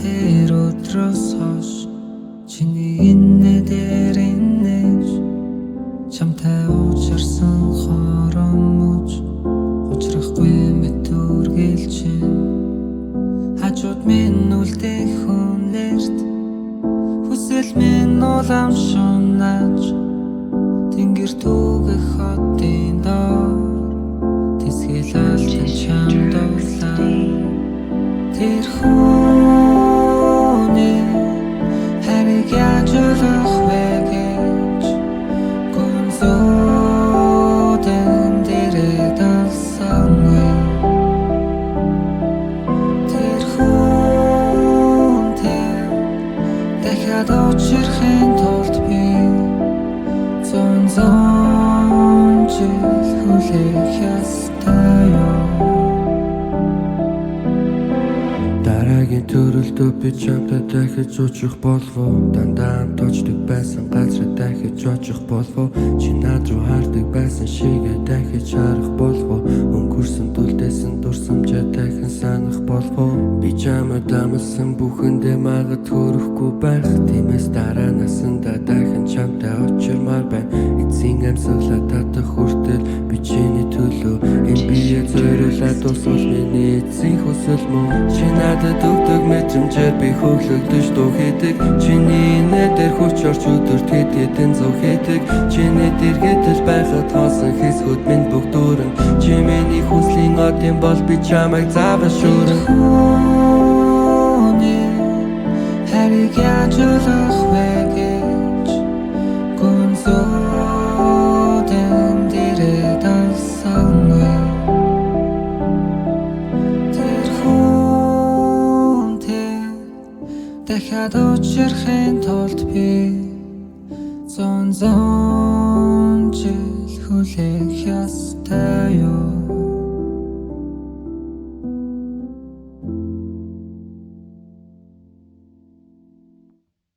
тэр өдрөөс хойш чиний инээ дээр инээж чамтай уулзсан хоромож учрахгүй мэтүргэлж хажууд минь үлдэх хүнэрт хүсэл минь улам шунаж тэнгэр түгэх хотын доор тэсгэлэлтэн чамд улаа тэр хүний хариг яаж олох вэ гэж гүнзгийдэн дээрээ далсангүй тэр хүнтэй дахиад учрахын тулд би зон жил хүлээх ёстой юу дараагийн төрөлдөө би чамтай дахиж очих болов уу дандаа хамт очдог байсан газар дахиж очих болов уу чи над руу хардаг байсан шигээ дахиж харах болов уу өнгөрсөн түлдээсэн дурсамжаа дахин санах болов уу би чамд амласан бүхэндээ магад хүрэхгүй байх тиймээс дараа насандаа дахин чамтай очирмаар байна эцсийн амьсгалаа татах хүртэл би чиний төлөө энэ бие зориулаад дуусвал миний эцсийн хүсэл мөн чи надад өгдөг мэдрэмжээр би хөглөгдөж дуу хийдэг чиний инээ дээр хүч орч өдөрт хэд хэдэн зөв хийдэг чиний дэргэдэл байхад хоосон хэсгүүд минь бүгд дүүрэн чи миний хүслийн одын бол би чамайг заавал шүүрэн хариг яаж олох вэ гэж гүнзгийдэн дээрээ далсангүй тэр хүнтэй дахиад учрахын тулд би зон жил хүлээх ёстой юу